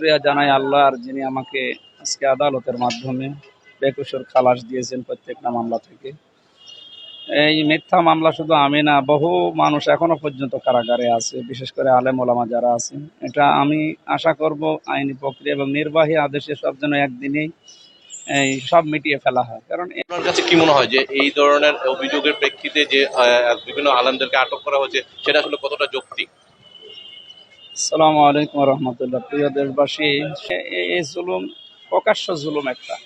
শুকরিয়া জানাই আল্লাহর, যিনি আমাকে আজকে আদালতের মাধ্যমে বেকসুর খালাস দিয়েছেন প্রত্যেকটা মামলা থেকে। এই মিথ্যা মামলা শুধু আমি না, বহু মানুষ এখনো পর্যন্ত কারাগারে আছে, বিশেষ করে আলেম ওলামা যারা আছেন। এটা আমি আশা করব আইনি প্রক্রিয়া এবং নির্বাহী আদেশে সব যেন একদিনেই এই সব মিটিয়ে ফেলা হয়। কারণ আপনার কাছে কি মনে হয় যে এই ধরনের অভিযোগের প্রেক্ষিতে যে বিভিন্ন আলেমদেরকে আটক করা হয়েছে সেটা আসলে কতটা যৌক্তিক? আসসালামু আলাইকুম রহমতুল্লাহ। প্রিয় দেশবাসী, এই জুলুম প্রকাশ্য জুলুম একটা।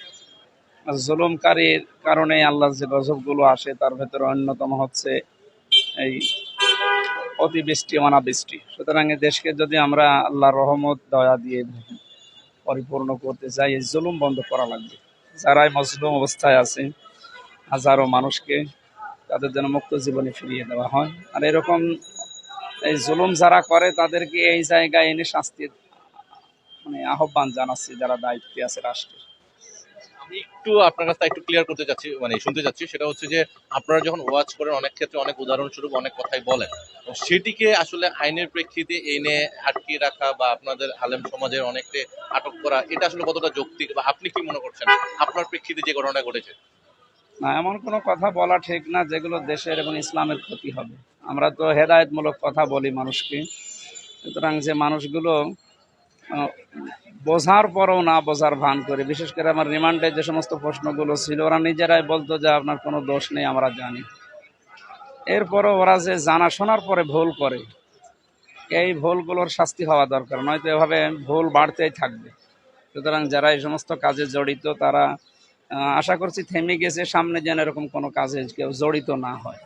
জুলুমকারীর কারণে আল্লাহর যে গজবগুলো আসে তার ভেতরে অন্যতম হচ্ছে এই অতিবৃষ্টি অনাবৃষ্টি। সুতরাং এই দেশকে যদি আমরা আল্লাহর রহমত দয়া দিয়ে পরিপূর্ণ করতে চাই, এই জুলুম বন্ধ করা লাগবে। যারাই মজলুম অবস্থায় আছে হাজারো মানুষকে তাদের যেন মুক্ত জীবনে ফিরিয়ে দেওয়া হয়। আর এরকম এই জুলুম যারা করে তাদেরকে এই জায়গায় এনে শাস্তির আহ্বান জানাচ্ছি যারা দায়িত্বে আছে রাষ্ট্রের। আমি একটু আপনার কাছে একটু ক্লিয়ার করতে চাচ্ছি, শুনতে চাচ্ছি, সেটা হচ্ছে যে আপনারা যখন ওয়াজ করেন অনেক ক্ষেত্রে অনেক উদাহরণস্বরূপ অনেক কথাই বলেন, তো সেটিকে আসলে আইনের প্রেক্ষিতে এনে আটকিয়ে রাখা বা আপনাদের আলেম সমাজের অনেককে আটক করা, এটা আসলে কতটা যৌক্তিক বা আপনি কি মনে করছেন আপনার প্রেক্ষিতে যে ঘটনা ঘটেছে? না, এমন কোনো কথা বলা ঠিক না যেগুলো দেশের এবং ইসলামের ক্ষতি হবে। আমরা তো হেদায়েতমূলক কথা বলি মানুষকে। সুতরাং যে মানুষগুলো বোঝার পরও না বোঝার ভান করে, বিশেষ করে আমার রিমান্ডে যে সমস্ত প্রশ্নগুলো ছিল, ওরা নিজেরাই বলতো যে আপনার কোনো দোষ নেই, আমরা জানি। এরপরও ওরা যে জানা শোনার পরে ভুল করে, এই ভুলগুলোর শাস্তি হওয়া দরকার, নয়তো এভাবে ভুল বাড়তেই থাকবে। সুতরাং যারা এই সমস্ত কাজে জড়িত তারা আশা করছি থেমে গেছে, সামনে যেন এরকম কোনো কাজে কেউ জড়িত না হয়।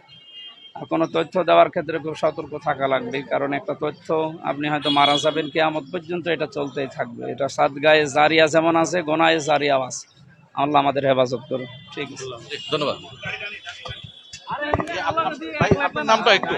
আর কোনো তথ্য দেওয়ার ক্ষেত্রে খুব সতর্ক থাকা লাগবে, কারণ একটা তথ্য আপনি হয়তো মারা যাবেন, কিয়ামত পর্যন্ত এটা চলতেই থাকবে। এটা সাদগায়ে জারিয়া যেমন আছে, গোনায়ে জারিয়াও আছে। আল্লাহ আমাদের হেফাজত করুন। ঠিক আছে, ধন্যবাদ। আপনার নামটা একটু